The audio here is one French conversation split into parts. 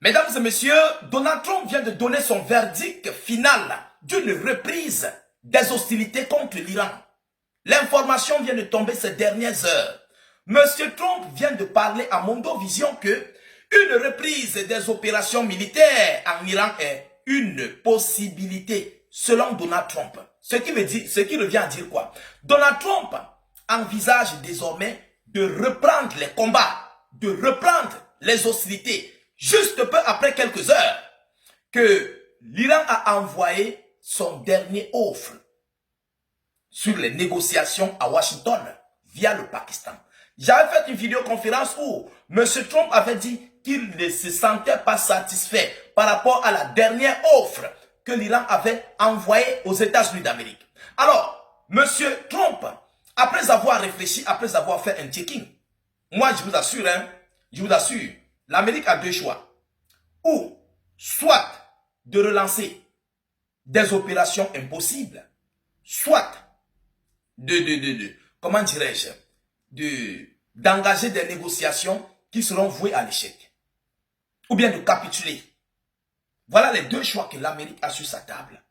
Mesdames et messieurs, Donald Trump vient de donner son verdict final d'une reprise des hostilités contre l'Iran. L'information vient de tomber ces dernières heures. Monsieur Trump vient de parler à Mondovision que une reprise des opérations militaires en Iran est une possibilité selon Donald Trump. Ce qui revient à dire quoi? Donald Trump envisage désormais de reprendre les combats, de reprendre les hostilités, juste peu après quelques heures que l'Iran a envoyé son dernier offre sur les négociations à Washington via le Pakistan. J'avais fait une vidéoconférence où M. Trump avait dit qu'il ne se sentait pas satisfait par rapport à la dernière offre que l'Iran avait envoyée aux États-Unis d'Amérique. Alors, M. Trump, après avoir réfléchi, après avoir fait un checking, moi je vous assure, l'Amérique a deux choix. Ou soit de relancer des opérations impossibles, soit comment dirais-je, d'engager des négociations qui seront vouées à l'échec. Ou bien de capituler. Voilà les deux choix que l'Amérique a sur sa table.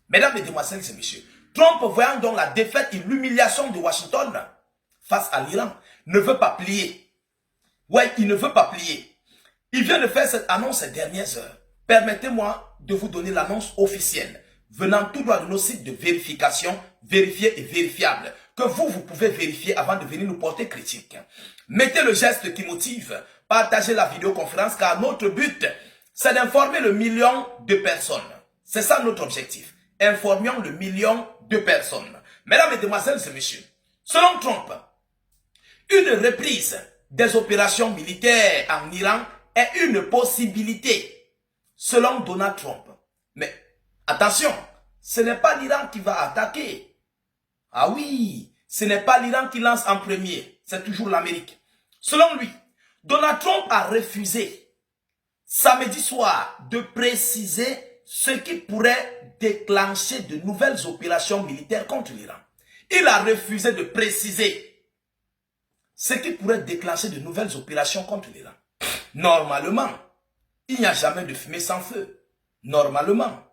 Mesdames, Mesdemoiselles et Messieurs, Trump, voyant donc la défaite et l'humiliation de Washington face à l'Iran, ne veut pas plier. Ouais, il ne veut pas plier. Il vient de faire cette annonce ces dernières heures. Permettez-moi de vous donner l'annonce officielle, venant tout droit de nos sites de vérification, vérifiés et vérifiables, que vous pouvez vérifier avant de venir nous porter critique. Mettez le geste qui motive, partagez la vidéoconférence, car notre but, c'est d'informer le million de personnes. C'est ça notre objectif. Informions le million de personnes. Mesdames, Mesdemoiselles et Messieurs, selon Trump, une reprise des opérations militaires en Iran est une possibilité, selon Donald Trump. Mais attention, ce n'est pas l'Iran qui va attaquer. Ah oui, ce n'est pas l'Iran qui lance en premier, c'est toujours l'Amérique. Selon lui, Donald Trump a refusé samedi soir de préciser ce qui pourrait déclencher de nouvelles opérations militaires contre l'Iran. Il a refusé de préciser ce qui pourrait déclencher de nouvelles opérations contre l'Iran. Normalement, il n'y a jamais de fumée sans feu. Normalement,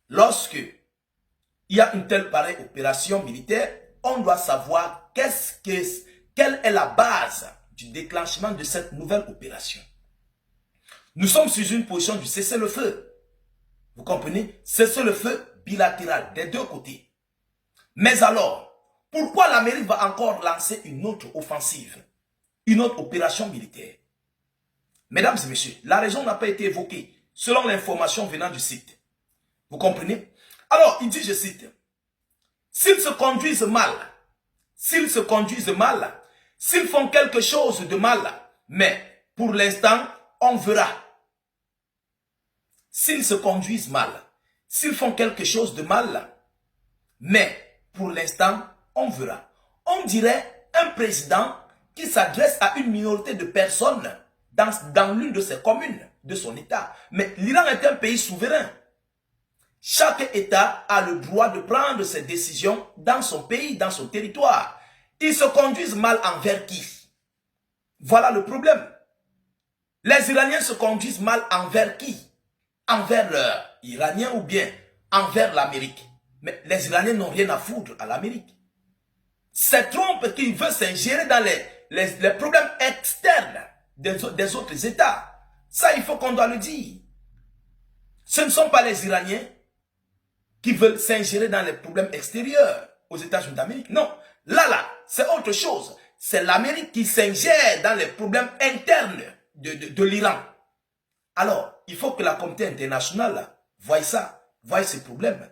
lorsque il y a une telle pareille opération militaire, on doit savoir quelle est la base du déclenchement de cette nouvelle opération. Nous sommes sur une position du cessez-le-feu. Vous comprenez? Cessez-le-feu bilatéral des deux côtés. Mais alors, pourquoi l'Amérique va encore lancer une autre offensive, une autre opération militaire? Mesdames et messieurs, la raison n'a pas été évoquée selon l'information venant du site. Vous comprenez? Alors, il dit, je cite, s'ils se conduisent mal, s'ils font quelque chose de mal, mais pour l'instant, on verra. S'ils se conduisent mal, s'ils font quelque chose de mal, mais pour l'instant, on verra. On dirait un président qui s'adresse à une minorité de personnes dans l'une de ses communes, de son État. Mais l'Iran est un pays souverain. Chaque État a le droit de prendre ses décisions dans son pays, dans son territoire. Ils se conduisent mal envers qui? Voilà le problème. Les Iraniens se conduisent mal envers qui? Envers leurs Iraniens ou bien envers l'Amérique. Mais les Iraniens n'ont rien à foutre à l'Amérique. C'est Trump qui veut s'ingérer dans les problèmes externes des autres États. Ça, il faut qu'on doit le dire. Ce ne sont pas les Iraniens qui veulent s'ingérer dans les problèmes extérieurs aux États-Unis d'Amérique. Non, là, c'est autre chose. C'est l'Amérique qui s'ingère dans les problèmes internes de l'Iran. Alors, il faut que la communauté internationale voie ça, voie ces problèmes.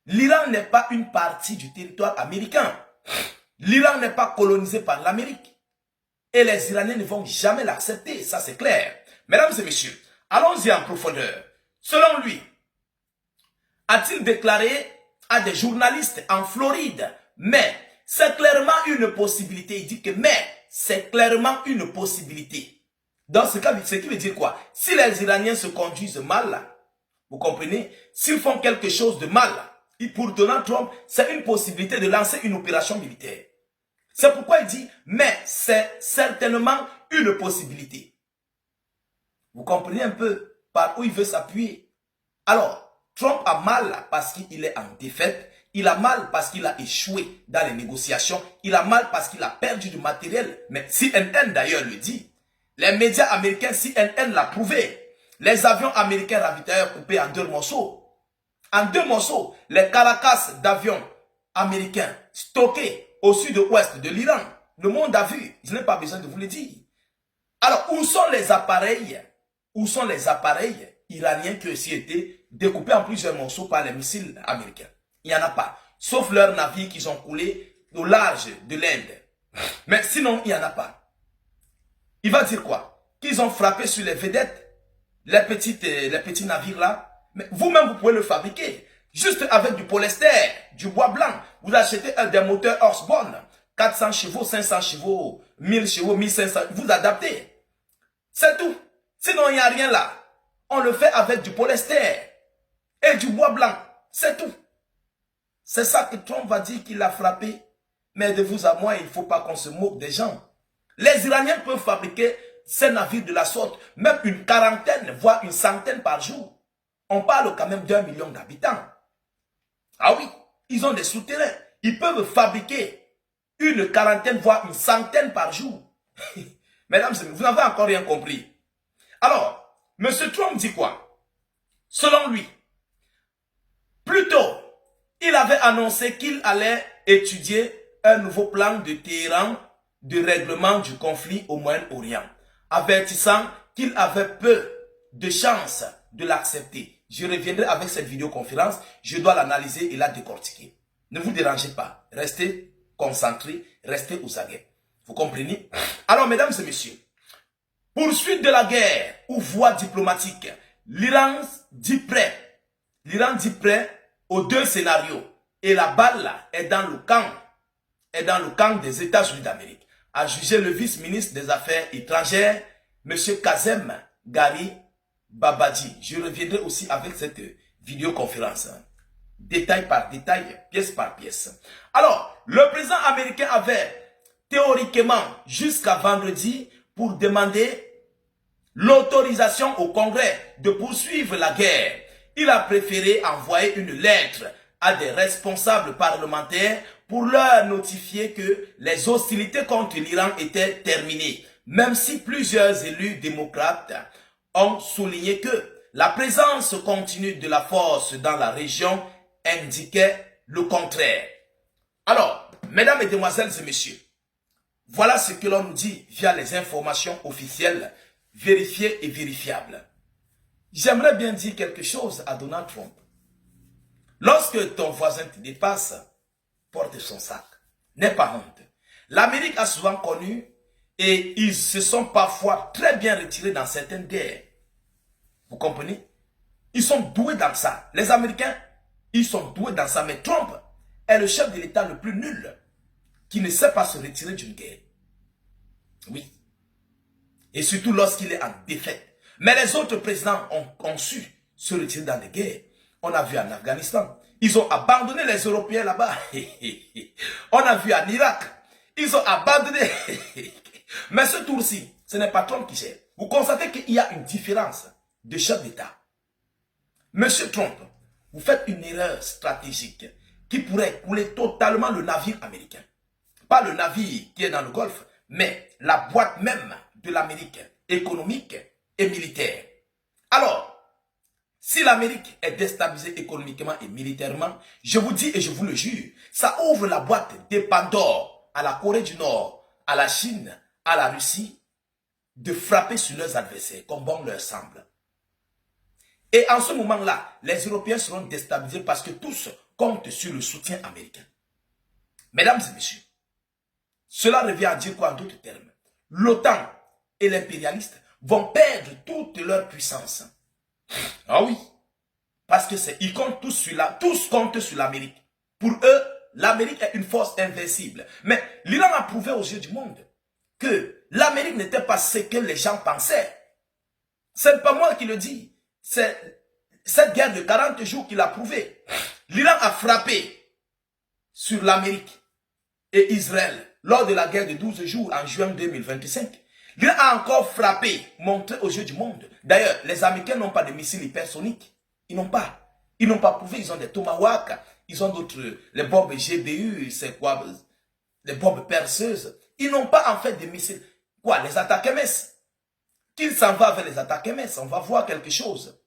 L'Iran n'est pas une partie du territoire américain. L'Iran n'est pas colonisé par l'Amérique. Et les Iraniens ne vont jamais l'accepter, ça c'est clair. Mesdames et messieurs, allons-y en profondeur. Selon lui, a-t-il déclaré à des journalistes en Floride, mais c'est clairement une possibilité. Il dit que mais c'est clairement une possibilité. Dans ce cas, ce qui veut dire quoi? Si les Iraniens se conduisent mal, vous comprenez? S'ils font quelque chose de mal, pour Donald Trump, c'est une possibilité de lancer une opération militaire. C'est pourquoi il dit, mais c'est certainement une possibilité. Vous comprenez un peu? par où il veut s'appuyer. Alors, Trump a mal parce qu'il est en défaite. Il a mal parce qu'il a échoué dans les négociations. Il a mal parce qu'il a perdu du matériel. Mais CNN d'ailleurs le dit. Les médias américains, CNN l'a prouvé. Les avions américains ravitailleurs coupés en 2 morceaux. En 2 morceaux, les caracasses d'avions américains stockés au sud-ouest de l'Iran. Le monde a vu. Je n'ai pas besoin de vous le dire. Alors, où sont les appareils? Où sont les appareils iraniens qui ont aussi été découpés en plusieurs morceaux par les missiles américains? Il n'y en a pas. Sauf leurs navires qu'ils ont coulés au large de l'Inde. Mais sinon, il n'y en a pas. Il va dire quoi? Qu'ils ont frappé sur les vedettes, les petits navires là. Mais vous-même, vous pouvez le fabriquer. Juste avec du polyester, du bois blanc. Vous achetez des moteurs Osborne. 400 chevaux, 500 chevaux, 1000 chevaux, 1500. Vous adaptez. C'est tout. Sinon, il n'y a rien là. On le fait avec du polyester et du bois blanc. C'est tout. C'est ça que Trump va dire qu'il a frappé. Mais de vous à moi, il ne faut pas qu'on se moque des gens. Les Iraniens peuvent fabriquer ces navires de la sorte, même une quarantaine, voire une centaine par jour. On parle quand même d'1 million d'habitants. Ah oui, ils ont des souterrains. Ils peuvent fabriquer une quarantaine, voire une centaine par jour. Mesdames et messieurs, vous n'avez encore rien compris. Alors, M. Trump dit quoi? Selon lui, plutôt, il avait annoncé qu'il allait étudier un nouveau plan de Téhéran de règlement du conflit au Moyen-Orient, avertissant qu'il avait peu de chances de l'accepter. Je reviendrai avec cette vidéoconférence, je dois l'analyser et la décortiquer. Ne vous dérangez pas, restez concentrés, restez aux aguets. Vous comprenez? Alors, mesdames et messieurs, poursuite de la guerre ou voie diplomatique, l'Iran dit prêt. L'Iran dit prêt aux 2 scénarios. Et la balle est dans le camp des États-Unis d'Amérique. A jugé le vice-ministre des Affaires étrangères, M. Kazem Gari Babadi. Je reviendrai aussi avec cette vidéoconférence. Détail par détail, pièce par pièce. Alors, le président américain avait théoriquement jusqu'à vendredi pour demander l'autorisation au Congrès de poursuivre la guerre. Il a préféré envoyer une lettre à des responsables parlementaires pour leur notifier que les hostilités contre l'Iran étaient terminées, même si plusieurs élus démocrates ont souligné que la présence continue de la force dans la région indiquait le contraire. Alors, mesdames, mesdemoiselles et messieurs, voilà ce que l'on nous dit via les informations officielles, vérifiées et vérifiables. J'aimerais bien dire quelque chose à Donald Trump. Lorsque ton voisin te dépasse, porte son sac. N'aie pas honte. L'Amérique a souvent connu et ils se sont parfois très bien retirés dans certaines guerres. Vous comprenez? Ils sont doués dans ça. Les Américains, ils sont doués dans ça. Mais Trump est le chef de l'État le plus nul qui ne sait pas se retirer d'une guerre. Oui. Et surtout lorsqu'il est en défaite. Mais les autres présidents ont su se retirer dans des guerres. On a vu en Afghanistan. Ils ont abandonné les Européens là-bas. On a vu en Irak. Ils ont abandonné. Mais ce tour-ci, ce n'est pas Trump qui gère. Vous constatez qu'il y a une différence de chef d'État. Monsieur Trump, vous faites une erreur stratégique qui pourrait couler totalement le navire américain. Pas le navire qui est dans le Golfe, mais la boîte même de l'Amérique, économique et militaire. Alors, si l'Amérique est déstabilisée économiquement et militairement, je vous dis et je vous le jure, ça ouvre la boîte de Pandore à la Corée du Nord, à la Chine, à la Russie, de frapper sur leurs adversaires comme bon leur semble. Et en ce moment-là, les Européens seront déstabilisés parce que tous comptent sur le soutien américain. Mesdames et messieurs, cela revient à dire quoi en d'autres termes? L'OTAN et l'impérialiste vont perdre toute leur puissance. Ah oui, parce que ils comptent tous comptent sur l'Amérique. Pour eux, l'Amérique est une force invincible. Mais l'Iran a prouvé aux yeux du monde que l'Amérique n'était pas ce que les gens pensaient. Ce n'est pas moi qui le dis. C'est cette guerre de 40 jours qui l'a prouvé. L'Iran a frappé sur l'Amérique et Israël lors de la guerre de 12 jours en juin 2025. L'Iran a encore frappé, montré aux yeux du monde. D'ailleurs, les Américains n'ont pas de missiles hypersoniques. Ils n'ont pas. Ils n'ont pas prouvé, ils ont des Tomahawk, ils ont d'autres, les bombes GBU, c'est quoi, les bombes perceuses. Ils n'ont pas en fait de missiles. Quoi, les attaques MS. Qu'il s'en va avec les attaques MS, on va voir quelque chose.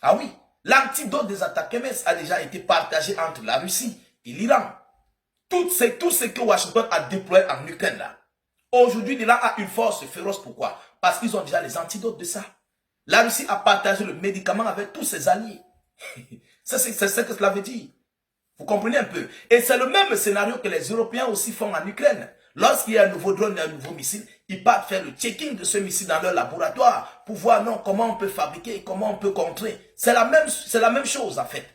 Ah oui, l'antidote des attaques MS a déjà été partagé entre la Russie et l'Iran. Tout ce que Washington a déployé en Ukraine là. Aujourd'hui, l'Iran a une force féroce. Pourquoi? Parce qu'ils ont déjà les antidotes de ça. La Russie a partagé le médicament avec tous ses alliés. C'est ce que cela veut dire. Vous comprenez un peu? Et c'est le même scénario que les Européens aussi font en Ukraine. Lorsqu'il y a un nouveau drone et un nouveau missile, ils partent faire le checking de ce missile dans leur laboratoire pour voir non, comment on peut fabriquer, comment on peut contrer. C'est la même chose en fait.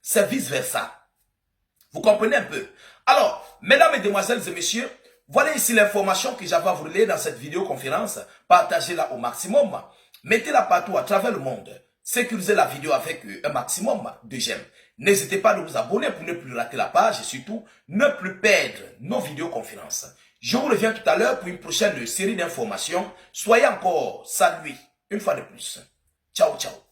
C'est vice versa. Vous comprenez un peu? Alors, mesdames, mesdemoiselles et messieurs, voilà ici l'information que j'avais à vous relayer dans cette vidéoconférence. Partagez-la au maximum. Mettez-la partout à travers le monde. Sécurisez la vidéo avec un maximum de j'aime. N'hésitez pas à vous abonner pour ne plus rater la page et surtout ne plus perdre nos vidéoconférences. Je vous reviens tout à l'heure pour une prochaine série d'informations. Soyez encore salués une fois de plus. Ciao, ciao.